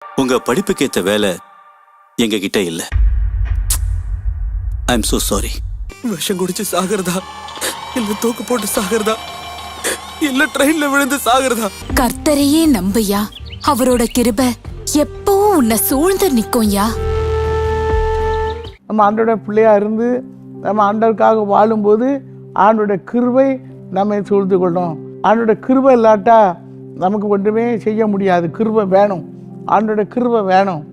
உங்க படிப்புக்கேத்த வேலை எங்க கிட்ட இல்ல. I am so sorry. விஷம் குடிச்சு சாகிறதா இல்ல தூக்கு போட்டு சாகிறதா இல்ல ட்ரெயின்ல விழுந்து சாகிறதா? கர்த்தரையே நம்புயா, அவரோட கிருபை எப்பவும் உன்னை சூழ்ந்து நிக்கும்யா. நம்ம ஆண்டோட பிள்ளையா இருந்து நம்ம ஆண்டவருக்காக வாழும்போது ஆண்டோட கிருபை நம்மை சூழ்ந்து கொள்ளும். ஆண்டோட கிருபை இல்லாட்டா நமக்கு ஒன்றுமே செய்ய முடியாது. கிருபை வேணும், ஆண்டோட கிருபை வேணும்.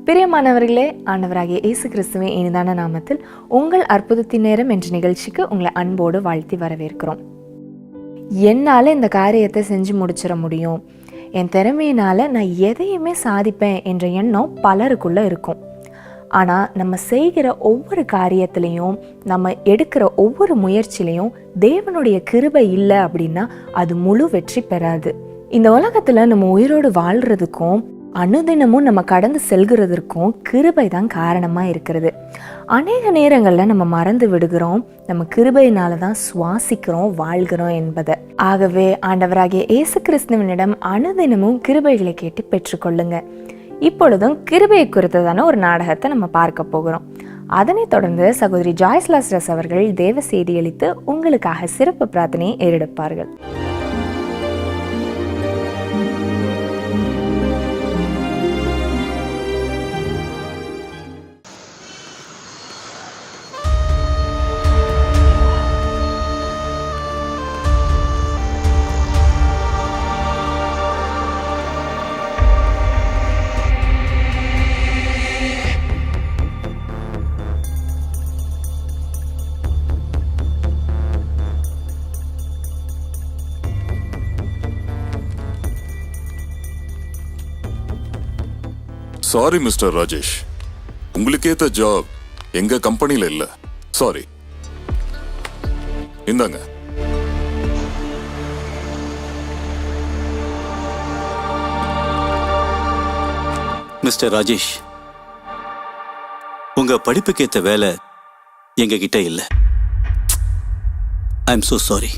பிரியமானவர்களே, ஆண்டவராகிய இயேசு கிறிஸ்துவின் இனிதான நாமத்தில் உங்கள் அற்புதத்தின் நேரம் என்ற நிகழ்ச்சிக்கு உங்களை அன்போடு வாழ்த்தி வரவேற்கிறோம். என்னால் இந்த காரியத்தை செஞ்சு முடிச்சிட முடியும், என் திறமையினால் நான் எதையுமே சாதிப்பேன் என்ற எண்ணம் பலருக்குள்ளே இருக்கும். ஆனால் நம்ம செய்கிற ஒவ்வொரு காரியத்திலையும், நம்ம எடுக்கிற ஒவ்வொரு முயற்சியிலையும் தேவனுடைய கிருபை இல்லை அப்படின்னா அது முழு வெற்றி பெறாது. இந்த உலகத்தில் நம்ம உயிரோடு வாழ்கிறதுக்கும் அனுதினமும் நம்ம கடந்து செல்கிறதற்கும் கிருபை தான் காரணமாக இருக்கிறது. அநேக நேரங்களில் நம்ம மறந்து விடுகிறோம், நம்ம கிருபையினால தான் சுவாசிக்கிறோம், வாழ்கிறோம் என்பதை. ஆகவே ஆண்டவராகிய இயேசு கிறிஸ்துவினிடம் அனுதினமும் கிருபைகளை கேட்டு பெற்றுக்கொள்ளுங்க. இப்பொழுதும் கிருபையை குறித்ததான ஒரு நாடகத்தை நம்ம பார்க்க போகிறோம். அதனைத் தொடர்ந்து சகோதரி ஜாய்ஸ் லாஸ்ரஸ் அவர்கள் தேவ செய்தி அளித்து உங்களுக்காக சிறப்பு பிரார்த்தனையை ஏறெடுப்பார்கள். சாரி மிஸ்டர் ராஜேஷ், உங்களுக்கேத்த ஜாப் எங்க கம்பெனில இல்ல. சாரி. இந்தாங்க. மிஸ்டர் ராஜேஷ், உங்க படிப்புக்கேத்த வேலை எங்க கிட்ட இல்ல. I am so sorry.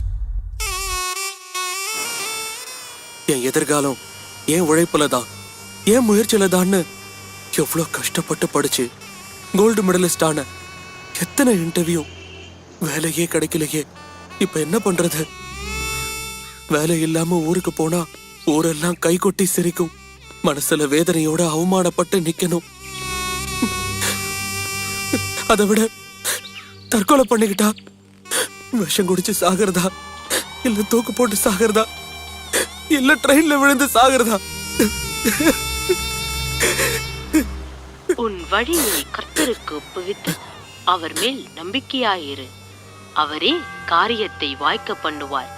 என் எதிர்காலம் ஏன் உழைப்புல தான், ஏன் முயற்சியில தான்னு எவ்வளோ கஷ்டப்பட்டு படிச்சு கோல்டு மெடலிஸ்ட் ஆன, எத்தனை இன்டர்வியூ, வேலையே கிடைக்கலையே. இப்ப என்ன பண்றது? வேலை இல்லாம ஊருக்கு போனா ஊரெல்லாம் கை கொட்டி சிரிக்கும். மனசுல வேதனையோட அவமானப்பட்டு நிக்கணும். அதை விட தற்கொலை பண்ணிக்கிட்டா, விஷம் குடிச்சு சாகிறதா இல்ல தூக்கு போட்டு சாகிறதா இல்ல ட்ரெயின்ல விழுந்து சாகிறதா? உன் வழியை கர்த்தருக்கு ஒப்புவித்து அவர் மேல் நம்பிக்கையாயிரு, அவரே காரியத்தை வாய்க்க பண்ணுவார்.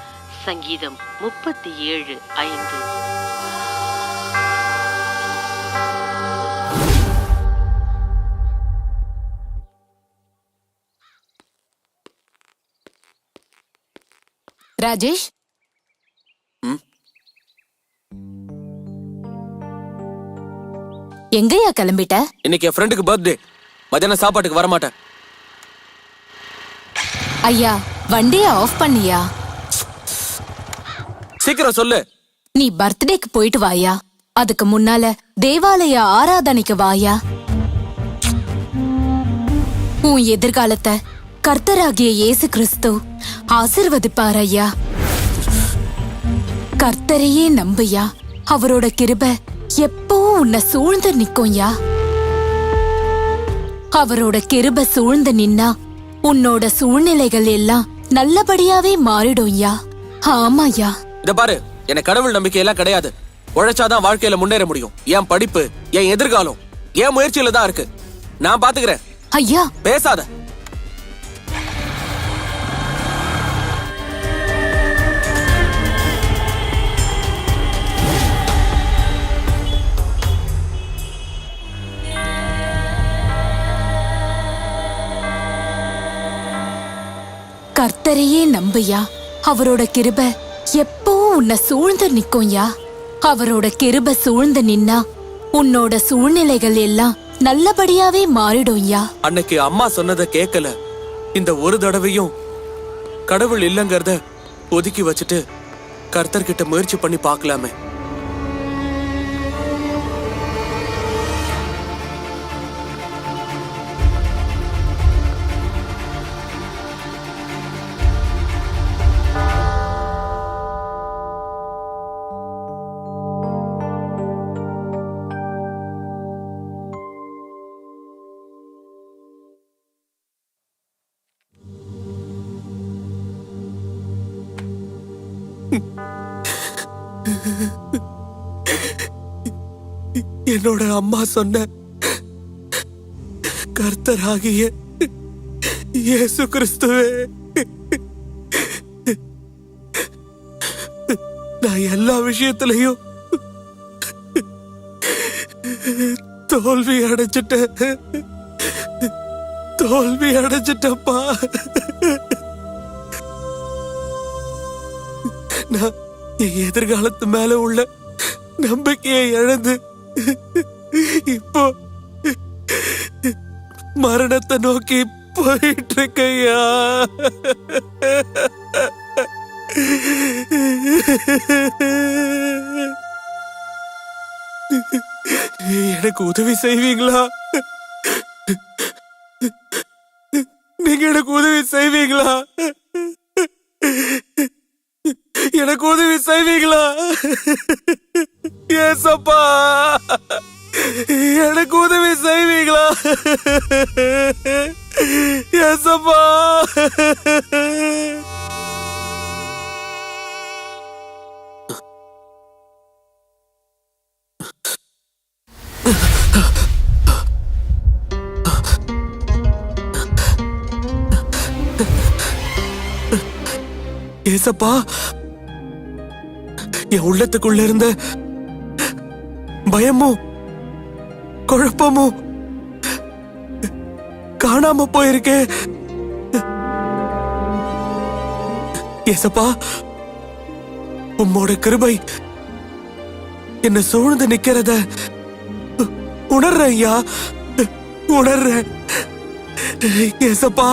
சங்கீதம் 37:5. ராஜேஷ், எங்கயா கிளம்பிட்ட? இன்னைக்கு என் ஃப்ரெண்டுக்கு பர்த்டே, மத்தியான சாப்பாட்டுக்கு வரமாட்டேன். ஐயா, வண்டியை ஆஃப் பண்ணியா? சீக்கிரம் சொல்லு. நீ பர்த்டேக்கு போயிட்டு வாயா, அதுக்கு முன்னால தேவாலய ஆராதனைக்கு வாயா. உன் எதிர்காலத்தை கர்த்தராகிய இயேசு கிறிஸ்து ஆசீர்வதிப்பார் ஐயா. கர்த்தரையே நம்புயா, அவரோட கிருபை எப்பவும் உன்னை சூழ்ந்து நிக்கும்யா. அவரோட கிருபை சூழ்ந்து நின்னா உன்னோட சூழ்நிலைகள் எல்லாம் நல்லபடியாவே மாறிடும்யா. ஆமாயா. இத பாரு, எனக்கு கடவுள் நம்பிக்கை எல்லாம் கிடையாது. உழைச்சாதான் வாழ்க்கையில முன்னேற முடியும். என் படிப்பு, என் எதிர்காலம் என் முயற்சியில தான் இருக்கு. நான் பாத்துக்கிறேன். ஐயா பேசாத. கர்த்தரையே நம்புயா, அவரோட கிருபை எப்பவும் உன்னை சூழ்ந்து நிக்கும்யா. அவரோட கிருபை சூழ்ந்து நின்னா உன்னோட சூழ்நிலைகள் எல்லாம் நல்லபடியாவே மாறிடும்யா. அன்னைக்கு அம்மா சொன்னதை கேட்கல. இந்த ஒரு தடவையும் கடவுள் இல்லங்கறத ஒதுக்கி வச்சுட்டு கர்த்தர்கிட்ட முயற்சி பண்ணி பார்க்கலாமே. என்னோட அம்மா சொன்ன கர்த்தராகிய இயேசு கிறிஸ்துவே, நான் எல்லா விஷயத்திலையும் தோல்வி அடைஞ்சிட்டப்பா. நான் என் எதிர்காலத்து மேல உள்ள நம்பிக்கையை இழந்து இப்போ மரணத்தை நோக்கி போயிட்டு இருக்கையா. எனக்கு உதவி செய்வீங்களா? நீங்க எனக்கு உதவி செய்வீங்களா? எனக்கு உதவி செய்வீங்களா? ஏசப்பா, எனக்கு உதவி செய்வீங்களா? ஏசப்பா. ஏசப்பா, என் உள்ளத்துக்குள்ள இருந்த பயமும் குழப்பமும் காணாம போயிருக்கே. ஏசப்பா, உம்மோட கிருபை என்ன சூழ்ந்து நிக்கிறத உணர்றேன் ஐயா, உணர்றேன். ஏசப்பா,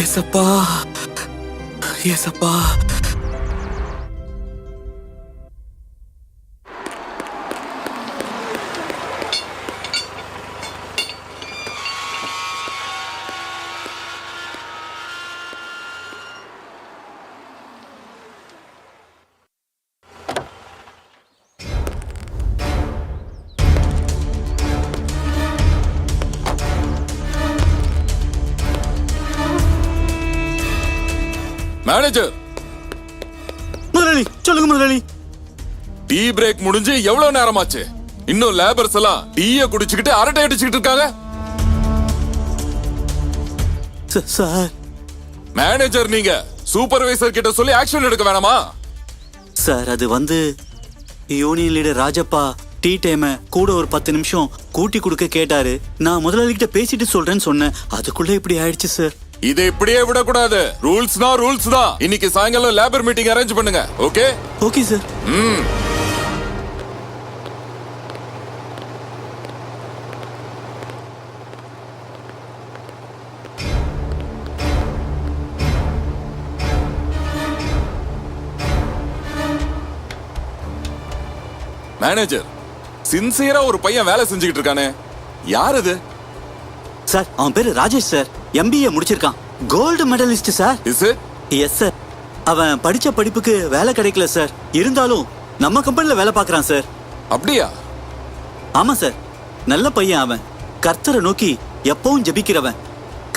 ஏசப்பா, ஏசப்பா. மேனேஜர், முதலாளி சொல்லுங்க முதலாளி. டீ பிரேக் முடிஞ்சு எவ்வளவு நேரமாச்சு? இன்னும் லேபர்ஸ் எல்லாம் டீய குடிச்சுக்கிட்டு அரட்டை அடிச்சுக்கிட்டு இருக்காங்க. சார். மேனேஜர், நீங்க சூப்பர்வைசர் கிட்ட சொல்லி ஆக்ஷன் எடுக்க வேணாமா? சார், அது union leader Rajappa tea time கூட ஒரு 10 நிமிஷம் கூட்டி கொடுக்க கேட்டாரு. நான் முதலாளி கிட்ட பேசிட்டு சொல்றேன்னு சொன்னேன். அதுக்குள்ள இப்படி ஆயிடுச்சு சார். இதை இப்படியே விடக்கூடாது. ரூல்ஸ்னா ரூல்ஸ் தான். இன்னைக்கு சாயங்காலம் லேபர் மீட்டிங் அரேஞ்ச் பண்ணுங்க. ஓகே? Okay sir. மேனேஜர், சின்சியரா ஒரு பையன் வேலை செஞ்சுக்கிட்டு இருக்கானே, யார் அது? சார், அவன் பேரு ராஜேஷ் சார். MBA முடிச்சிருக்கான். Gold medalist sir. Is it? Yes sir. அவன் படிச்ச படிப்புக்கு வேலை கிடைக்கல சார். இருந்தாலும் நம்ம கம்பெனில வேலை பார்க்கறான் சார். அப்படியா? ஆமா சார். நல்ல பையன் அவன். கர்த்தரை நோக்கி எப்பவும் ஜெபிக்கிறவன்.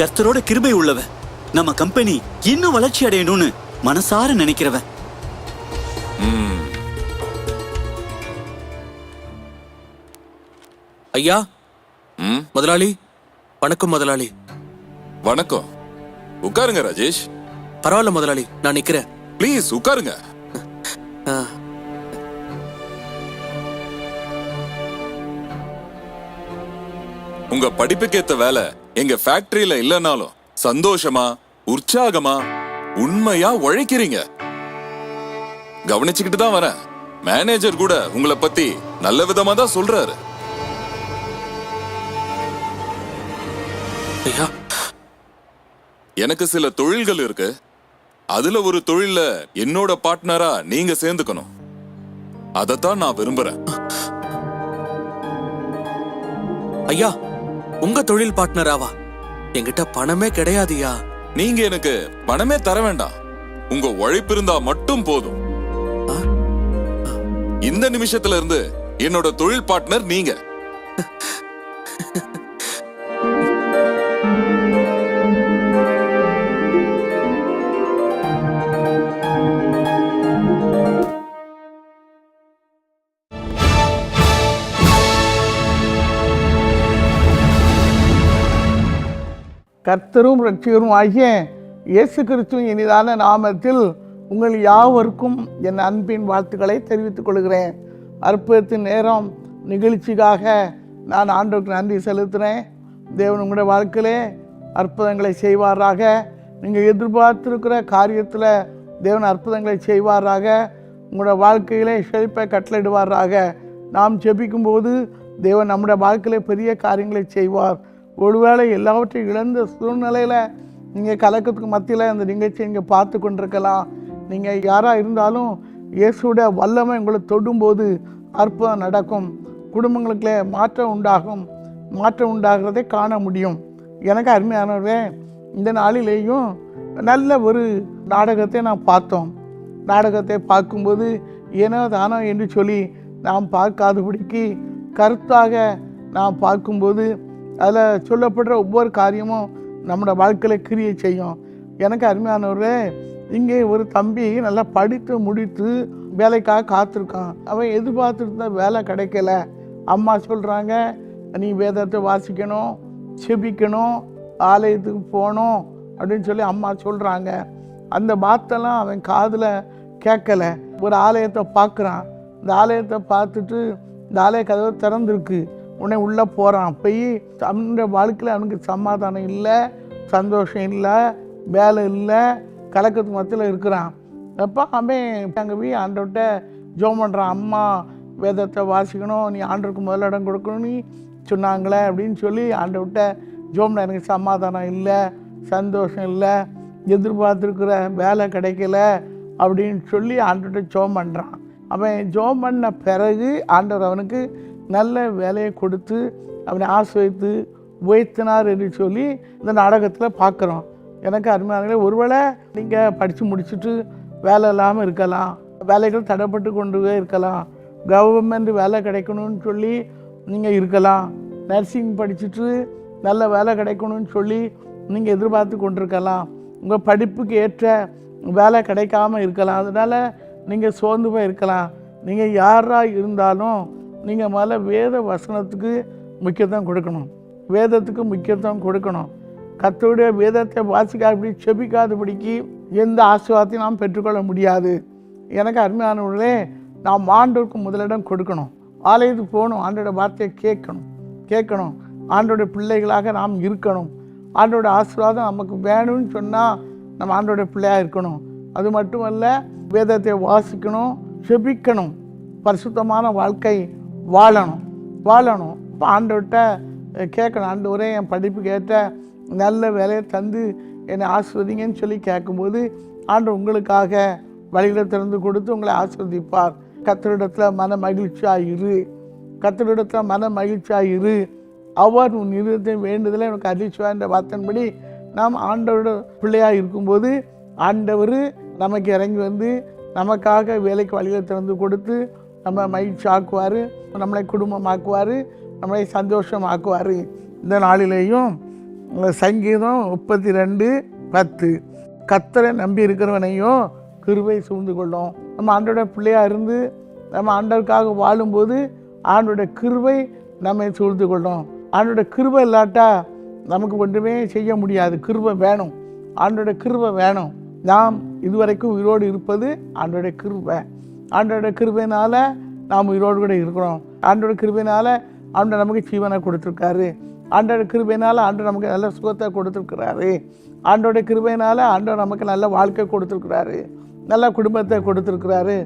கர்த்தரோட கிருபை உள்ளவன். நம்ம கம்பெனி இன்னும் வளர்ச்சி அடையணும்னு மனசார நினைக்கிறவன். ஐயா. முதலாளி. வணக்கம் முதலாளி. வணக்கம். உட்காருங்க ராஜேஷ். பரவாயில்ல முதலாளி, நான் நிக்கிறேன். ப்ளீஸ் உட்காருங்க. உங்க படிப்புக்கேத்த வேலை எங்க ஃபேக்டரியில இல்லனாலும் சந்தோஷமா, உற்சாகமா, உண்மையா உழைக்கிறீங்க. கவனிச்சுக்கிட்டு தான் வரேன். மேனேஜர் கூட உங்களை பத்தி நல்ல விதமா தான் சொல்றாரு. ஐயா, எனக்கு சில தொழில்கள் இருக்கு. அதுல ஒரு தொழில்ல என்னோட பார்ட்னரா நீங்க சேர்ந்துக்கணும். அதத்தான் நான் விரும்புறேன். ஐயா, உங்க தொழில் பார்ட்னராவா? என்கிட்ட பணமே கிடையாதுயா. நீங்க எனக்கு பணமே தர வேண்டாம். உங்க உழைப்பு இருந்தா மட்டும் போதும். இந்த நிமிஷத்துல இருந்து என்னோட தொழில் பார்ட்னர் நீங்க. கர்த்தரும் இரட்சகரும் ஆகிய இயேசு கிறிஸ்துவின் இனிதான நாமத்தில் உங்கள் யாவருக்கும் என் அன்பின் வாழ்த்துக்களை தெரிவித்துக் கொள்கிறேன். அற்புதத்தின் நேரம் நிகழ்ச்சிக்காக நான் ஆண்டவருக்கு நன்றி செலுத்துகிறேன். தேவன் உங்களுடைய வாழ்க்கையிலே அற்புதங்களை செய்வாராக. நீங்கள் எதிர்பார்த்திருக்கிற காரியத்தில் தேவன் அற்புதங்களை செய்வாராக. உங்களோட வாழ்க்கையிலே செழிப்பை கட்டளையிடுவாராக. நாம் ஜெபிக்கும்போது தேவன் நம்முடைய வாழ்க்கையிலே பெரிய காரியங்களை செய்வார். ஒருவேளை எல்லாவற்றையும் இழந்த சூழ்நிலையில் நீங்கள் கலக்கத்துக்கு மத்தியில் இந்த நிகழ்ச்சியை நீங்கள் பார்த்து கொண்டிருக்கலாம். நீங்கள் யாராக இருந்தாலும் இயேசுடைய வல்லமை உங்களை தொடும்போது அற்புதம் நடக்கும். குடும்பங்களுக்குள்ளே மாற்றம் உண்டாகும். மாற்றம் உண்டாகிறதை காண முடியும். எனக்கு அருமையானவரே, இந்த நாளிலேயும் நல்ல ஒரு நாடகத்தை நாம் பார்த்தோம். நாடகத்தை பார்க்கும்போது ஏனோ தானோ என்று சொல்லி நாம் பார்க்காதபடிக்கு கருத்தாக நாம் பார்க்கும்போது அதில் சொல்லப்படுற ஒவ்வொரு காரியமும் நம்மளோட வாழ்க்கையில் கிரியை செய்யும். எனக்கு அருமையானவரே, இங்கே ஒரு தம்பி நல்லா படித்து முடித்து வேலைக்காக காத்திருக்கான். அவன் எதிர்பார்த்துட்டு இருந்த வேலை கிடைக்கல. அம்மா சொல்கிறாங்க, நீ வேதத்தை வாசிக்கணும், செபிக்கணும், ஆலயத்துக்கு போகணும் அப்படின்னு சொல்லி அம்மா சொல்கிறாங்க. அந்த வார்த்தைலாம் அவன் காதில் கேட்கல. ஒரு ஆலயத்தை பார்க்குறான். இந்த ஆலயத்தை பார்த்துட்டு இந்த ஆலய கதவை திறந்துருக்கு. உடனே உள்ளே போகிறான். போய் அவனுடைய வாழ்க்கையில் அவனுக்கு சமாதானம் இல்லை, சந்தோஷம் இல்லை, வேலை இல்லை, கலக்கத்துக்கு மத்தியில் இருக்கிறான். அப்போ அவன் அங்கே போய் ஆண்டவர்கிட்ட ஜெபம் பண்ணுறான். அம்மா வேதத்தை வாசிக்கணும், நீ ஆண்டவருக்கு முதலிடம் கொடுக்கணும்னு சொன்னாங்களே அப்படின்னு சொல்லி ஆண்டவர்கிட்ட ஜெபம். எனக்கு சமாதானம் இல்லை, சந்தோஷம் இல்லை, எதிர்பார்த்துருக்கிற வேலை கிடைக்கல அப்படின்னு சொல்லி ஆண்டவர்கிட்ட ஜெபம் பண்ணுறான். அவன் ஜெபம் பண்ண பிறகு ஆண்டவர் அவனுக்கு நல்ல வேலையை கொடுத்து அவனை ஆசிர்வதித்து உயர்த்தினார் என்று சொல்லி இந்த நாடகத்தில் பார்க்குறோம். எனக்கு அருமையானவர்களே, ஒருவேளை நீங்கள் படித்து முடிச்சுட்டு வேலை இல்லாமல் இருக்கலாம். வேலைகள் தடைப்பட்டு கொண்டு இருக்கலாம். கவர்மெண்ட் வேலை கிடைக்கணும்னு சொல்லி நீங்கள் இருக்கலாம். நர்சிங் படிச்சுட்டு நல்ல வேலை கிடைக்கணும்னு சொல்லி நீங்கள் எதிர்பார்த்து கொண்டிருக்கலாம். உங்கள் படிப்புக்கு ஏற்ற வேலை கிடைக்காமல் இருக்கலாம். அதனால் நீங்கள் சோர்ந்து போய் இருக்கலாம். நீங்கள் யாராக இருந்தாலும் நீங்கள் முதல்ல வேத வசனத்துக்கு முக்கியத்துவம் கொடுக்கணும். வேதத்துக்கு முக்கியத்துவம் கொடுக்கணும். கர்த்தருடைய வேதத்தை வாசிக்காதபடி செபிக்காதபடிக்கு எந்த ஆசீர்வாதத்தையும் நாம் பெற்றுக்கொள்ள முடியாது. எனக்கு அருமையானவர்களே, நாம் ஆண்டவருக்கு முதலிடம் கொடுக்கணும். ஆலயத்துக்கு போகணும், ஆண்டோட வார்த்தையை கேட்கணும். ஆண்டோட பிள்ளைகளாக நாம் இருக்கணும். ஆண்டோட ஆசீர்வாதம் நமக்கு வேணும்னு சொன்னால் நம்ம ஆண்டோட பிள்ளையாக இருக்கணும். அது மட்டுமல்ல, வேதத்தை வாசிக்கணும், செபிக்கணும், பரிசுத்தமான வாழ்க்கை வாழணும். இப்போ ஆண்டவர்கிட்ட கேட்கணும். ஆண்டவரே, என் படிப்புக்கு ஏற்ற நல்ல வேலையை தந்து என்னை ஆசீர்வதிங்கன்னு சொல்லி கேட்கும்போது ஆண்டவர் உங்களுக்காக வழிகளை திறந்து கொடுத்து உங்களை ஆசீர்வதிப்பார். கர்த்தரிடத்தில் மன மகிழ்ச்சியாக இரு. அவர் உன் இருதயத்தை வேண்டுதலை எனக்கு அதிர்ச்சிவா என்ற வார்த்தையின்படி நாம் ஆண்டவரோட பிள்ளையாக இருக்கும்போது ஆண்டவர் நமக்கு இறங்கி வந்து நமக்காக வேலைக்கு வழிகளை திறந்து கொடுத்து நம்ம மகிழ்ச்சி ஆக்குவார், நம்மளை குடும்பமாக்குவார், நம்மளை சந்தோஷமாக்குவார். இந்த நாளிலேயும் சங்கீதம் 32:10 கர்த்தரை நம்பி இருக்கிறவனையும் கிருபை சூழ்ந்து கொள்ளும். நம்ம ஆண்டோட பிள்ளையாக இருந்து நம்ம ஆண்டவருக்காக வாழும்போது ஆண்டோட கிருபை நம்மை சூழ்ந்து கொள்ளும். ஆண்டோட கிருபை இல்லாட்டா நமக்கு ஒன்றுமே செய்ய முடியாது. கிருபை வேணும், ஆண்டோட கிருபை வேணும். நாம் இதுவரைக்கும் உயிரோடு இருப்பது ஆண்டோட கிருபை. ஆண்டோட கிருபையினால் நாம் உயிரோடு கூட இருக்கிறோம். ஆண்டோட கிருபையினால் ஆண்டவர் நமக்கு ஜீவனை கொடுத்துருக்காரு. ஆண்டோட கிருபையினால் ஆண்டவர் நமக்கு நல்ல சுகத்தை கொடுத்துருக்கிறாரு. ஆண்டோட கிருபையினால் ஆண்டவர் நமக்கு நல்ல வாழ்க்கை கொடுத்துருக்கிறாரு. நல்ல குடும்பத்தை கொடுத்துருக்கிறாரு.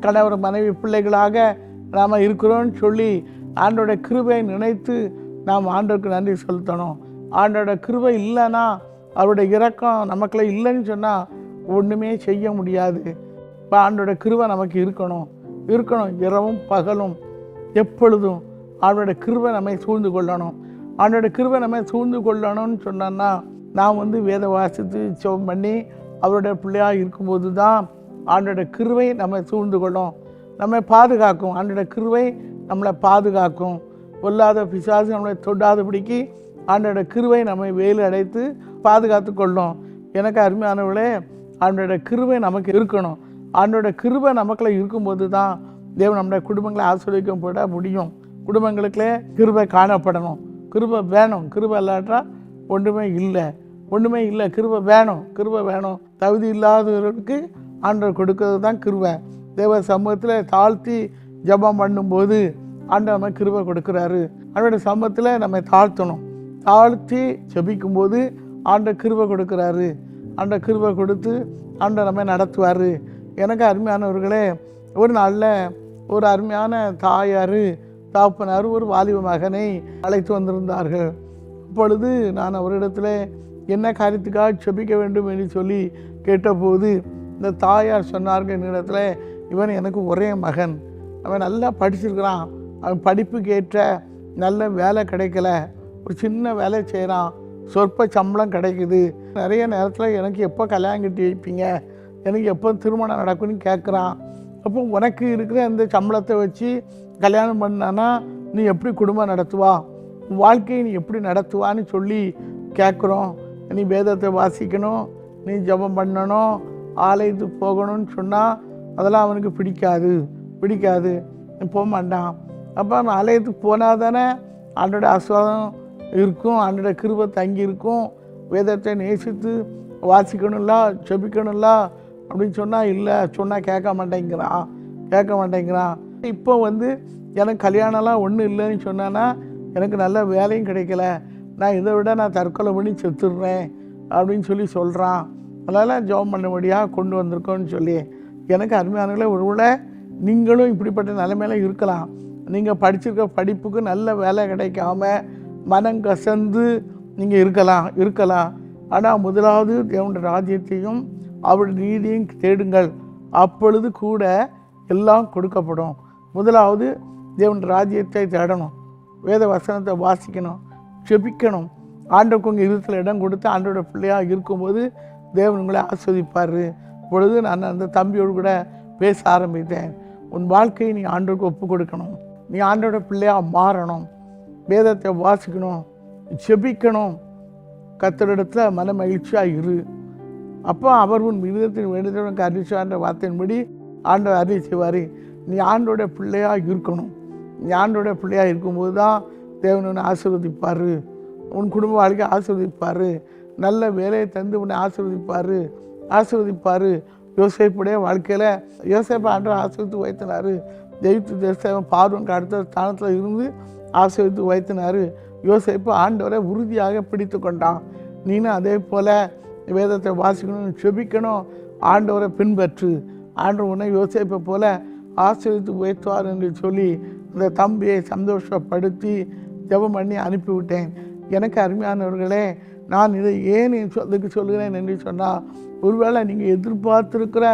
கணவர் மனைவி பிள்ளைகளாக நாம் இருக்கிறோன்னு சொல்லி ஆண்டோடைய கிருபையை நினைத்து நாம் ஆண்டவருக்கு நன்றி செலுத்தணும். ஆண்டோட கிருபை இல்லைன்னா, அவருடைய இரக்கம் நமக்குள்ள இல்லைன்னு சொன்னால் ஒன்றுமே செய்ய முடியாது. இப்போ ஆண்டோட கிருபை நமக்கு இருக்கணும். இரவும் பகலும் எப்பொழுதும் அவரோட கிருபை நம்மை சூழ்ந்து கொள்ளணும். அவனோட கிருபை நம்மை சூழ்ந்து கொள்ளணும்னு சொன்னோன்னா, நாம் வேத வாசித்து ஜெபம் பண்ணி அவருடைய பிள்ளையாக இருக்கும்போது தான் ஆண்டோட கிருபை நம்மை சூழ்ந்து கொள்ளும், நம்மை பாதுகாக்கும். ஆண்டோட கிருபை நம்மளை பாதுகாக்கும். கொல்லாத பிசாசு நம்மளை தொடாதபடிக்கு ஆண்டோட கிருபை நம்மை வேலி அடைத்து பாதுகாத்து கொள்ளும். எனக்கு அருமையானவர்களே, ஆண்டோட கிருபை நமக்கு இருக்கணும். ஆண்டோட கிருபை நமக்குள்ள இருக்கும்போது தான் தேவன் நம்முடைய குடும்பங்களை ஆசீர்வதிக்கப்பட முடியும். குடும்பங்களுக்குள்ளே கிருபை காணப்படணும். கிருபை வேணும். கிருபை இல்லாட்டா ஒன்றுமே இல்லை. கிருபை வேணும். தகுதி இல்லாதவர்களுக்கு ஆண்டவர் கொடுக்கறது தான் கிருபை. தேவ சமூகத்தில் தாழ்த்தி ஜெபம் பண்ணும்போது ஆண்டவர் நம்ம கிருபை கொடுக்குறாரு. அவருடைய சமூகத்தில் நம்ம தாழ்த்தி ஜெபிக்கும்போது ஆண்டவர் கிருபை கொடுக்குறாரு. ஆண்டவர் கிருபை கொடுத்து ஆண்டவர் நம்ம நடத்துவார். எனக்கு அருமையானவர்களே, ஒரு நாளில் ஒரு அருமையான தாயார் தாப்பனார் ஒரு வாலிப மகனை அழைத்து வந்திருந்தார்கள். அப்பொழுது நான் அவரிடத்தில் என்ன காரியத்துக்காக ஜெபிக்க வேண்டும் என்று சொல்லி கேட்டபோது இந்த தாயார் சொன்னார்கள் என்னிடத்தில், இவன் எனக்கு ஒரே மகன், அவன் நல்லா படிச்சிருக்கிறான், அவன் படிப்புக்கு ஏற்ற நல்ல வேலை கிடைக்கல, ஒரு சின்ன வேலை செய்கிறான், சொற்ப சம்பளம் கிடைக்குது, நிறைய நேரத்தில் எனக்கு எப்போ கல்யாணம் கட்டி வைப்பீங்க, எனக்கு எப்போ திருமணம் நடக்கும்னு கேட்குறான். அப்போ உனக்கு இருக்கிற அந்த சம்பளத்தை வச்சு கல்யாணம் பண்ணானா நீ எப்படி குடும்பம் நடத்துவா, வாழ்க்கையை நீ எப்படி நடத்துவான்னு சொல்லி கேட்குறோம். நீ வேதத்தை வாசிக்கணும், நீ ஜெபம் பண்ணணும், ஆலயத்துக்கு போகணும்னு சொன்னால் அதெல்லாம் அவனுக்கு பிடிக்காது, போக மாட்டான். அப்போ அவன் ஆலயத்துக்கு போனால் தானே ஆண்டோட ஆசீர்வாதம் இருக்கும், ஆண்டோட கிருபை தங்கி இருக்கும். வேதத்தை நேசித்து வாசிக்கணும்ல, ஜெபிக்கணும்ல அப்படின்னு சொன்னால் இல்லை, சொன்னால் கேட்க மாட்டேங்கிறான். இப்போ எனக்கு கல்யாணம்லாம் ஒன்றும் இல்லைன்னு சொன்னான்னா எனக்கு நல்ல வேலையும் கிடைக்கல, நான் இதை விட நான் தற்கொலை பண்ணி செத்துடுறேன் அப்படின்னு சொல்கிறான். அதனால் ஜெபம் பண்ணும்படியாக கொண்டு வந்திருக்கோன்னு சொல்லி, எனக்கு அருமையானவர்களே, ஒருவேளை நீங்களும் இப்படிப்பட்ட நிலைமையில இருக்கலாம். நீங்கள் படிச்சிருக்க படிப்புக்கு நல்ல வேலை கிடைக்காம மனம் கசந்து நீங்கள் இருக்கலாம். ஆனால் முதலாவது தேவனுடைய ராஜ்யத்தையும் அவருடைய நீதியையும் தேடுங்கள், அப்பொழுது கூட எல்லாம் கொடுக்கப்படும். முதலாவது தேவனுடைய ராஜ்யத்தை தேடணும், வேத வசனத்தை வாசிக்கணும், ஜெபிக்கணும். ஆண்டவருக்கு உங்கள் இருதயத்தில் இடம் கொடுத்து ஆண்டோட பிள்ளையாக இருக்கும்போது தேவன் உங்களை ஆஸ்வதிப்பார். இப்பொழுது நான் அந்த தம்பியோடு கூட பேச ஆரம்பித்தேன். உன் வாழ்க்கையை நீ ஆண்டவருக்கு ஒப்பு கொடுக்கணும், நீ ஆண்டோட பிள்ளையாக மாறணும், வேதத்தை வாசிக்கணும், ஜெபிக்கணும், கர்த்தரிடத்தில் மன மகிழ்ச்சியாக இரு. அப்போ அவர் உன் இருதயத்தின் வேண்டுதலுக்கு அறிவிச்சான்ற வார்த்தையின்படி ஆண்டவர் அறிவு செய்வார். நீ ஆண்டோட பிள்ளையாக இருக்கணும். நீ ஆண்டோட பிள்ளையாக இருக்கும்போது தான் தேவன் உன்னை ஆசீர்வதிப்பார், உன் குடும்ப வாழ்க்கையை ஆசீர்வதிப்பார், நல்ல வேலையை தந்து உன்னை ஆசீர்வதிப்பார். யோசேப்புடைய வாழ்க்கையில் யோசேப்பை ஆண்டவர் ஆசீர்வதித்து வைத்தினார். தெய்வத்து தேசம் பார்வனுக்கு அடுத்த ஸ்தானத்தில் இருந்து ஆசீர்வதித்து வைத்தினார். யோசேப்பு ஆண்டவரை உறுதியாக பிடித்து கொண்டான். நீனும் அதே போல் வேதத்தை வாசிக்கணும், செபிக்கணும், ஆண்டவரை பின்பற்று. ஆண்டவர் உன்னை யோசேப்பை போல் ஆசீர்வதித்து வைத்தார் என்று சொல்லி அந்த தம்பியை சந்தோஷப்படுத்தி ஜெபம் பண்ணி அனுப்பிவிட்டேன். எனக்கு அருமையானவர்களே, நான் இதை ஏன் அதுக்கு சொல்கிறேன் என்று சொன்னால், ஒருவேளை நீங்கள் எதிர்பார்த்துருக்கிற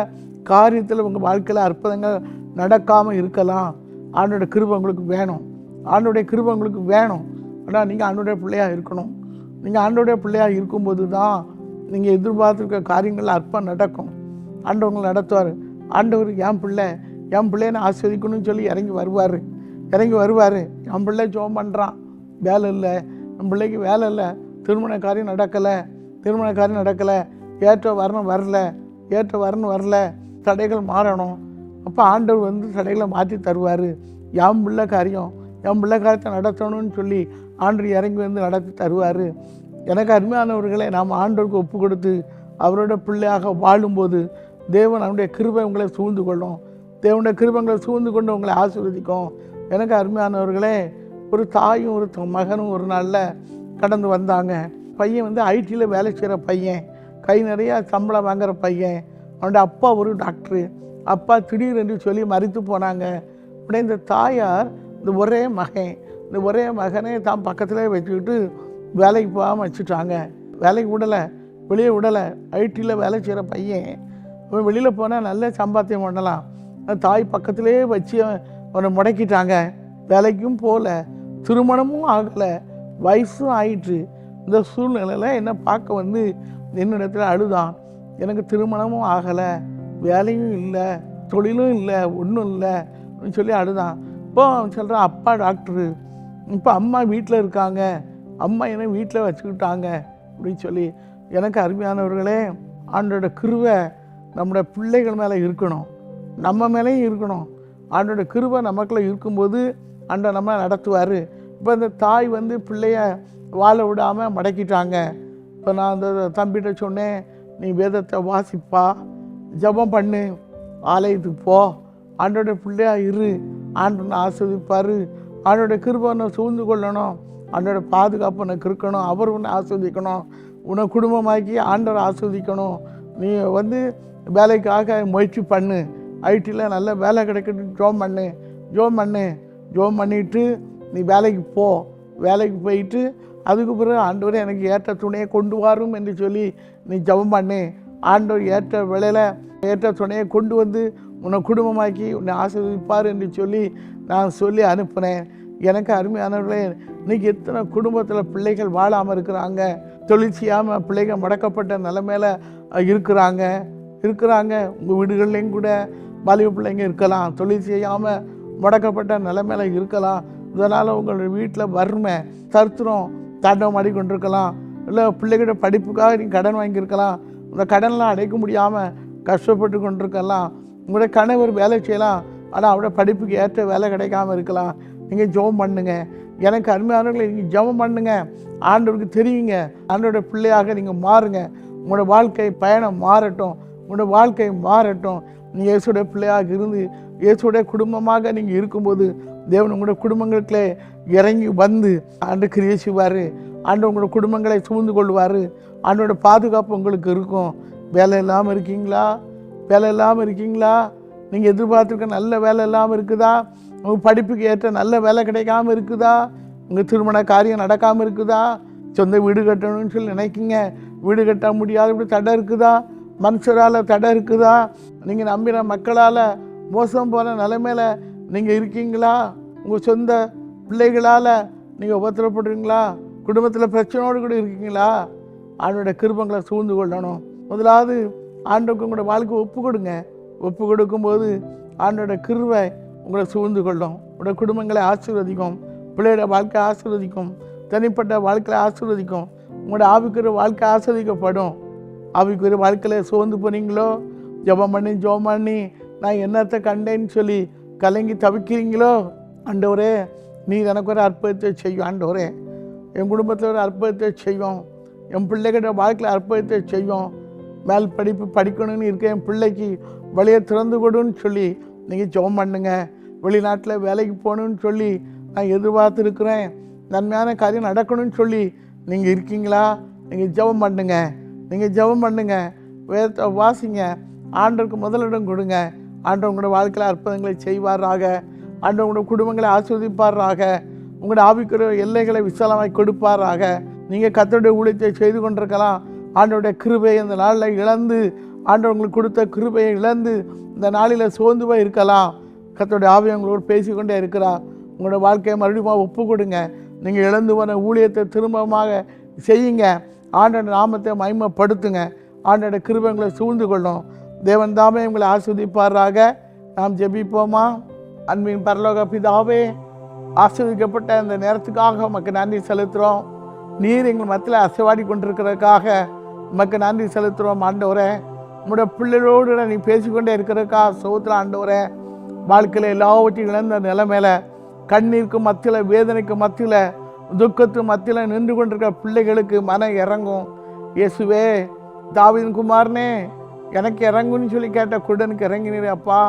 காரியத்தில் உங்கள் வாழ்க்கையில் அற்புதங்கள் நடக்காமல் இருக்கலாம். ஆண்டோட கிருபை உங்களுக்கு வேணும், ஆண்டோடைய கிருபை உங்களுக்கு வேணும். ஆனால் நீங்கள் ஆண்டோடைய பிள்ளையாக இருக்கணும். நீங்கள் ஆண்டோடைய பிள்ளையாக இருக்கும்போது தான் நீங்கள் எதிர்பார்த்துருக்க காரியங்கள் அற்பம் நடக்கும். ஆண்டவங்களை நடத்துவார். ஆண்டவர் என் பிள்ளைன்னு ஆஸ்வதிக்கணும்னு சொல்லி இறங்கி வருவார். என் பிள்ளை ஜெபம் பண்ணுறான், வேலை இல்லை, என் பிள்ளைக்கு வேலை இல்லை, திருமண காரியம் நடக்கலை, ஏற்ற வரணும் வரல, தடைகள் மாறணும். அப்போ ஆண்டவர் தடைகளை மாற்றி தருவார். என் பிள்ளை காரியத்தை நடத்தணும்னு சொல்லி ஆண்டவர் இறங்கி நடத்தி தருவார். எனக்கு அருமையானவர்களை, நாம் ஆண்டவருக்கு ஒப்பு கொடுத்து அவரோட பிள்ளையாக வாழும்போது தேவன் அவனுடைய கிருபை உங்களை சூழ்ந்து கொள்ளும். தேவனுடைய கிருபைகளை சூழ்ந்து கொண்டு உங்களை ஆசீர்வதிக்கும். எனக்கு அருமையானவர்களே, ஒரு தாயும் ஒரு மகனும் ஒரு நாளில் கடந்து வந்தாங்க. பையன் ஐடியில் வேலை செய்கிற பையன், கை நிறையா சம்பளம் வாங்குகிற பையன். அவனுடைய அப்பா ஒரு டாக்டரு. அப்பா திடீரென்று சொல்லி மரித்து போனாங்க. உடனே இந்த தாயார் இந்த ஒரே மகனை தான் பக்கத்திலே வச்சுக்கிட்டு வேலைக்கு போகாமல் வச்சுட்டாங்க. வேலைக்கு விடலை, வெளியே விடலை. ஐடியில் வேலை செய்கிற பையன் அவன் வெளியில் போனால் நல்ல சம்பாத்தியம் பண்ணலாம். தாய் பக்கத்திலே வச்சு அவனை முடக்கிட்டாங்க. வேலைக்கும் போகல, திருமணமும் ஆகலை, வயசும் ஆயிற்று. இந்த சூழ்நிலையில் என்னை பார்க்க வந்து என்னிடத்துல அழுதான். எனக்கு திருமணமும் ஆகலை, வேலையும் இல்லை, தொழிலும் இல்லை, ஒன்றும் இல்லை அப்படின்னு சொல்லி அழுதான். இப்போ அவன் சொல்கிறான், அப்பா டாக்டரு, இப்போ அம்மா வீட்டில் இருக்காங்க, அம்மா என்னை வீட்டில் வச்சுக்கிட்டாங்க அப்படின்னு சொல்லி. எனக்கு அருமையானவர்களே, ஆண்டோட கிருபை நம்மளோட பிள்ளைகள் மேலே இருக்கணும், நம்ம மேலேயும் இருக்கணும். ஆண்டோட கிருபை நமக்குள்ளே இருக்கும்போது ஆண்டவர் நம்ம நடத்துவார். இப்போ இந்த தாய் வந்து பிள்ளைய வாழ விடாமல் மடக்கிட்டாங்க. இப்போ நான் அந்த தம்பிகிட்ட சொன்னேன், நீ வேதத்தை வாசிப்பா, ஜெபம் பண்ணு, ஆலயத்துக்கு போ, ஆண்டோட பிள்ளையா இரு, ஆண்டவனை ஆஸ்வதிப்பார். ஆண்டோட கிருபை உன்னை சூழ்ந்து கொள்ளணும், ஆண்டோட பாதுகாப்பு உனக்கு இருக்கணும், அவர் உன்னை ஆஸ்வதிக்கணும், உன்னை குடும்பமாக்கி ஆண்டவர் ஆஸ்வதிக்கணும். நீ வந்து வேலைக்காக முயற்சி பண்ணு, ஐடியில் நல்ல வேலை கிடைக்கணும், ஜோம் பண்ணிவிட்டு நீ வேலைக்கு போ. வேலைக்கு போயிட்டு அதுக்கு பிறகு ஆண்டவர் எனக்கு ஏற்ற துணையை கொண்டு வரும் என்று சொல்லி நீ ஜெபம் பண்ணு. ஆண்டவர் ஏற்ற வேளையில் ஏற்ற துணையை கொண்டு வந்து உன்னை குடும்பமாக்கி உன்னை ஆசீர்வதிப்பார் என்று சொல்லி நான் சொல்லி அனுப்புனேன். எனக்கு அருமையானவர்களே, இன்றைக்கி எத்தனை குடும்பத்தில் பிள்ளைகள் வாழாமல் இருக்கிறாங்க, தொழில் செய்யாமல் பிள்ளைகள் முடக்கப்பட்ட நிலைமையில் இருக்கிறாங்க. உங்கள் வீடுகள்லேயும் கூட வாலிப பிள்ளைங்க இருக்கலாம், தொழில் செய்யாமல் முடக்கப்பட்ட நிலைமையில் இருக்கலாம். இதனால் உங்களுடைய வீட்டில் வறுமை, தரித்திரம் தாண்டவம் ஆடிக்கொண்டிருக்கலாம். இல்லை பிள்ளைகிட்ட படிப்புக்காக நீங்கள் கடன் வாங்கியிருக்கலாம், அந்த கடன்லாம் அடைக்க முடியாமல் கஷ்டப்பட்டு கொண்டிருக்கலாம். உங்களுடைய கணவர் வேலை செய்யலாம், ஆனால் அவரோட படிப்புக்கு ஏற்ற வேலை கிடைக்காமல் இருக்கலாம். நீங்கள் ஜெபம் பண்ணுங்க. எனக்கு அருமையானவர்களை நீங்கள் ஜெபம் பண்ணுங்க. ஆண்டவருக்கு தெரியுங்க, ஆண்டவருடைய பிள்ளையாக நீங்கள் மாறுங்க. உங்களோட வாழ்க்கை பயணம் மாறட்டும், உங்களோட வாழ்க்கை மாறட்டும். நீங்கள் இயேசுடைய பிள்ளையாக இருந்து இயேசுடைய குடும்பமாக நீங்கள் இருக்கும்போது தேவன் உங்களோட குடும்பங்களுக்குள்ளே இறங்கி வந்து ஆண்டு கிரியை செய்வார். ஆண்டு உங்களோட குடும்பங்களை சூழ்ந்து கொள்வார். ஆண்டோட பாதுகாப்பு உங்களுக்கு இருக்கும். வேலை இல்லாமல் இருக்கீங்களா? நீங்கள் எதிர்பார்த்துருக்க நல்ல வேலை இல்லாமல் இருக்குதா? உங்கள் படிப்புக்கு ஏற்ற நல்ல வேலை கிடைக்காமல் இருக்குதா? உங்கள் திருமண காரியம் நடக்காமல் இருக்குதா? சொந்த வீடு கட்டணும்னு சொல்லி நினைக்கிங்க, வீடு கட்ட முடியாத இப்படி தடை இருக்குதா? மனுஷரால் தடை இருக்குதா? நீங்கள் நம்பின மக்களால் மோசம் போன நிலைமையில் நீங்கள் இருக்கீங்களா? உங்கள் சொந்த பிள்ளைகளால் நீங்கள் உபத்திரப்படுறீங்களா? குடும்பத்தில் பிரச்சனையோடு கூட இருக்கீங்களா? ஆண்டோட கிருபங்களை சூழ்ந்து கொள்ளணும். முதலாவது ஆண்டோக்கு உங்களோட வாழ்க்கை ஒப்பு கொடுக்கும்போது ஆண்டோட கிருபை உங்களை சூழ்ந்து கொள்ளும். உங்களோட குடும்பங்களை ஆசீர்வதிக்கும், பிள்ளையோட வாழ்க்கை ஆசீர்வதிக்கும், தனிப்பட்ட வாழ்க்கையில் ஆசீர்வதிக்கும். உங்களோட ஆவிக்குரிய வாழ்க்கை ஆசீர்வதிக்கப்படும். ஆவிக்குரிய வாழ்க்கையில் சோர்ந்து போனீங்களோ, ஜெபம் பண்ணி நான் என்னத்தை கண்டேன்னு சொல்லி கலங்கி தவிக்கிறீங்களோ, ஆண்டவரே நீ எனக்கு ஒரு அற்புதத்தை செய்யும். ஆண்டவரே என் குடும்பத்தில் ஒரு அற்புதத்தை செய்யும், என் பிள்ளைகிட்ட வாழ்க்கையில் அற்புதத்தை செய்யும். மேல் படிப்பு படிக்கணும்னு இருக்க என் பிள்ளைக்கு வழியை திறந்து கொடுன்னு சொல்லி நீங்கள் ஜெபம் பண்ணுங்க. வெளிநாட்டில் வேலைக்கு போகணுன்னு சொல்லி நான் எதிர்பார்த்துருக்குறேன், நன்மையான காரியம் நடக்கணும்னு சொல்லி நீங்கள் இருக்கீங்களா? நீங்கள் ஜெபம் பண்ணுங்க, வேதத்தை வாசிங்க, ஆண்டவருக்கு முதலிடம் கொடுங்க. ஆண்டவர் உங்களோட வாழ்க்கையில் அற்புதங்களை செய்வாராக. ஆண்டவர் உங்களோட குடும்பங்களை ஆசீர்வதிப்பாராக. உங்களோட ஆவிக்குரிய எல்லைகளை விசாலமாய் கொடுப்பாராக. நீங்கள் கர்த்தருடைய ஊழியத்தை செய்து கொண்டிருக்கலாம். ஆண்டவருடைய கிருபையை இந்த நாளில் இழந்து, ஆண்டவர் உங்களுக்கு கொடுத்த கிருபையை இழந்து இந்த நாளில் சோர்ந்து போய் இருக்கலாம். கர்த்தருடைய ஆவியை உங்களோடு பேசிக்கொண்டே இருக்கிறார். உங்களோட வாழ்க்கையை மறுபடியும் ஒப்பு கொடுங்க. நீங்கள் இழந்து போன ஊழியத்தை திரும்பமாக செய்யுங்க. ஆண்டோட நாமத்தை மகிமைப்படுத்துங்க. ஆண்டோட கிருபை உங்களை சூழ்ந்து கொள்ளும். தேவன் தாமே உங்களை ஆசீர்வதிப்பாராக. நாம் ஜெபிப்போமா? அன்பின் பரலோக பிதாவே, ஆசீர்வதிக்கப்பட்ட இந்த நேரத்துக்காக உமக்கு நன்றி செலுத்துகிறோம். நீர் எங்கள் மத்தியில் அசைவாடி கொண்டிருக்கிறதுக்காக உமக்கு நன்றி செலுத்துகிறோம். ஆண்டவரே, உங்களுடைய பிள்ளைகளோடு நீ பேசிக்கொண்டே இருக்கிறதுக்காக சோத்திரம். ஆண்டவரே, வாழ்க்கையில் எல்லாவற்றையும் இழந்த நிலைமையில், கண்ணீருக்கு மத்தியில், வேதனைக்கு மத்தியில், துக்கத்து மத்தியில் நின்று கொண்டிருக்கிற பிள்ளைகளுக்கு மனம் இறங்கும். இயேசுவே, தாவீதின் குமாரனே, எனக்கு இறங்குன்னு சொல்லி கேட்ட குடனுக்கு இறங்கினீர் அப்பா.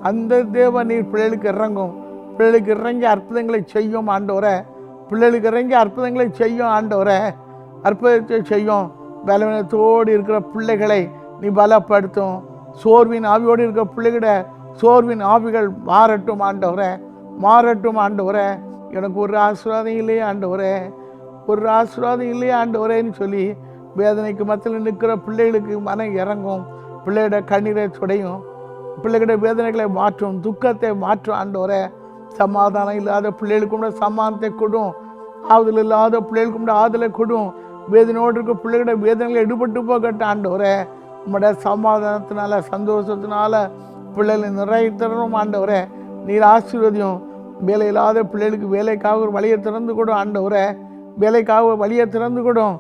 அந்த தேவன் நீர் பிள்ளைகளுக்கு இறங்கி அற்புதங்களை செய்யும். ஆண்டவரே, பிள்ளைகளுக்கு இறங்கி அற்புதங்களை செய்யும். ஆண்டவரே, அற்புதத்தை செய்யும். பலவீனத்தோடு இருக்கிற பிள்ளைகளை நீ பலப்படுத்தும், சோர்வின் ஆவியோடு இருக்க பிள்ளைகிட சோர்வின் ஆவிகள் மாறட்டும் ஆண்டவரே, மாறட்டும் ஆண்டவரே. எனக்கு ஒரு ஆசீர்வாதம் இல்லையே ஆண்டவரே, ஒரு ஆசீர்வாதம் இல்லையே ஆண்டவரேன்னு சொல்லி வேதனைக்கு மத்தியில் நிற்கிற பிள்ளைகளுக்கு மனம் இறங்கும். பிள்ளைகிட கண்ணீரை துடையும், பிள்ளைகிட வேதனைகளை மாற்றும், துக்கத்தை மாற்றும் ஆண்டவரே. சமாதானம் இல்லாத பிள்ளைகளுக்கு கூட சமாதானத்தை கொடும், ஆறுதல் இல்லாத பிள்ளைகளுக்கு கூட ஆறுதலை கொடும். வேதனையோடு இருக்க பிள்ளைகிட வேதனைகளை எடுபட்டு போகட்டும் ஆண்டவரே. உங்களுடைய சமாதானத்தினால சந்தோஷத்தினால பிள்ளைகளை நிறைத்தரணும் ஆண்டவரே. நீர் ஆசீர்வதியும். வேலை இல்லாத பிள்ளைகளுக்கு வேலைக்காக ஒரு வழியை திறந்து கொடும் ஆண்டவரே, வேலைக்காக ஒரு வழியை திறந்து கொடும்.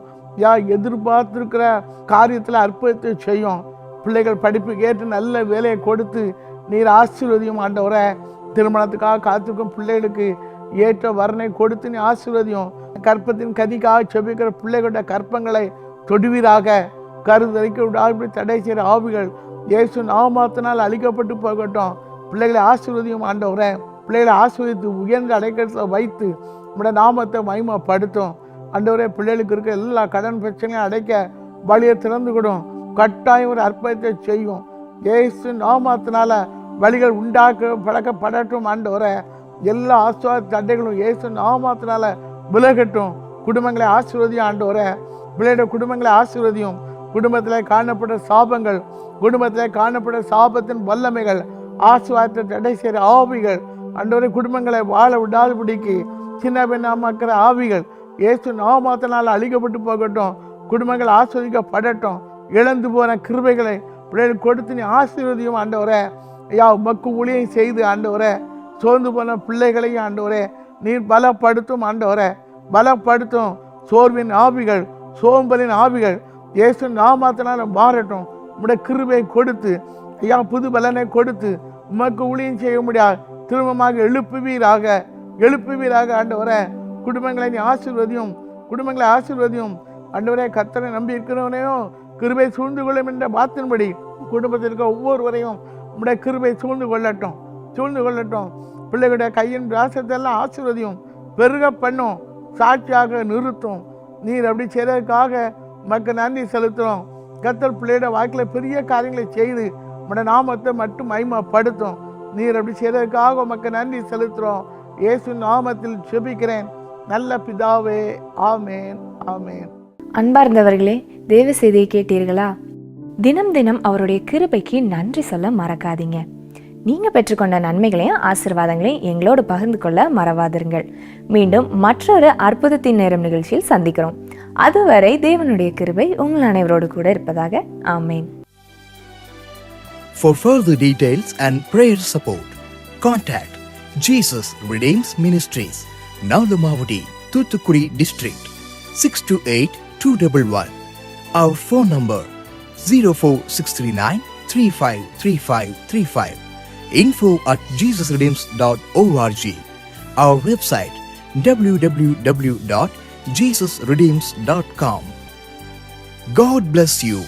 எதிர்பார்த்திருக்கிற காரியத்தில் அற்புதத்தை செய்யும். பிள்ளைகள் படிப்புக்கு ஏற்று நல்ல வேலையை கொடுத்து நீர் ஆசீர்வதியும் ஆண்டவரே. திருமணத்துக்காக காத்திருக்கும் பிள்ளைகளுக்கு ஏற்ற வரனை கொடுத்து நீ ஆசீர்வதியும். கற்பத்தின் கதிக்காக செபிக்கிற பிள்ளைகளுடைய கற்பங்களை தொடுவீராக. கருதறிக்க விடாது தடை செய்கிற ஆவிகள் இயேசு நாமத்தினால் அழிக்கப்பட்டு போகட்டும். பிள்ளைகளை ஆசீர்வதியும் ஆண்டவரே. பிள்ளைகளை ஆசீர்வதித்து உயர்ந்த அடைக்கலத்தில் வைத்து நம்முடைய நாமத்தை மகிமைப்படுத்தும் ஆண்டவரே. பிள்ளைகளுக்கு இருக்க எல்லா கடன் பிரச்சனையும் அடைக்க வழியை திறந்து கொடும். கட்டாயம் ஒரு அற்புதத்தை செய்யும். இயேசு நாமத்தினால வழிகள் உண்டாக்க பழக்கப்படட்டும் ஆண்டவரே. எல்லா ஆசீர்வாத தடைகளும் இயேசு நாமத்தினால விலகட்டும். குடும்பங்களை ஆசீர்வதியும் ஆண்டவரே. பிள்ளைகளுடைய குடும்பங்களை ஆசீர்வதியும். குடும்பத்தில் காணப்பட்ட சாபங்கள், குடும்பத்தில் காணப்பட்ட சாபத்தின் வல்லமைகள், ஆசீர்வாதத்தை தடை செய்கிற ஆவிகள் ஆண்டவரே குடும்பங்களை வாழ விடாதபடிக்கு சின்ன பெண்ணாமக்கிற ஆவிகள் இயேசு நாமத்தினால் அழிக்கப்பட்டு போகட்டும். குடும்பங்கள் ஆஸ்வதிக்கப்படட்டும். இழந்து போன கிருபைகளை பிள்ளைகள் கொடுத்து நீ ஆசீர்வதியும் ஆண்டவரே. உமக்கு ஊழியம் செய்து ஆண்டவரே சோர்ந்து போன பிள்ளைகளையும் ஆண்டவரே நீர் பலப்படுத்தும் ஆண்டவரே, பலப்படுத்தும். சோர்வின் ஆவிகள், சோம்பலின் ஆவிகள் இயேசு நாமத்தினால் மாறட்டும். உம்முடைய கிருபை கொடுத்து புது பலனை கொடுத்து உமக்கு ஊழியம் செய்ய முடியாது திரும்பமாக எழுப்புவீராக, எழுப்புவீராக ஆண்டவரே. குடும்பங்களை நீ ஆசீர்வதியும், குடும்பங்களை ஆசீர்வதியும் ஆண்டவரே. கர்த்தரை நம்பி இருக்கிறவனையும் கிருபை சூழ்ந்து கொள்ளும் என்ற வார்த்தையின்படி குடும்பத்தில் இருக்க ஒவ்வொருவரையும் உம்முடைய கிருபை சூழ்ந்து கொள்ளட்டும், சூழ்ந்து கொள்ளட்டும். பிள்ளைகளுடைய கையின் வியாசத்தை எல்லாம் ஆசீர்வதியும், பெருக பண்ணும், சாட்சியாக நிறுத்தும். நீர் அப்படி செய்வதற்காக மக்கள் நன்றி செலுத்துகிறோம். கர்த்தர் பிள்ளையோட வாழ்க்கையில் பெரிய காரியங்களை செய்து உம்முடைய நாமத்தை மட்டும் மகிமைப்படுத்தும். நீர் அப்படி செய்வதற்காக மக்கள் நன்றி செலுத்துகிறோம். இயேசு நாமத்தில் ஜெபிக்கிறேன் நல்ல பிதாவே, ஆமேன், ஆமேன். அன்பார்ந்தவர்களே, தேவ செய்தியை கேட்டீர்களா? தினம் தினம் அவருடைய கிருபைக்கு நன்றி சொல்ல மறக்காதீங்க. நீங்க பெற்றுக்கொண்ட நன்மைகளையும் ஆசீர்வாதங்களையும் எங்களோடு பகிர்ந்து கொள்ள மறவாதிருங்கள். மீண்டும் மற்றொரு அற்புதத்தின் நேரம் நிகழ்ச்சியில் சந்திக்கிறோம். அதுவரை தேவனுடைய கிருபை உங்கள் அனைவரோடு கூட இருப்பதாக. ஆமேன். For further details and prayer support, contact Jesus Redeems Ministries, Nalumavudi, Thuthukudi District, 628-211. Our phone number 04639 353535. info@jesusredeems.org. Our website www.jesusredeems.com. God bless you.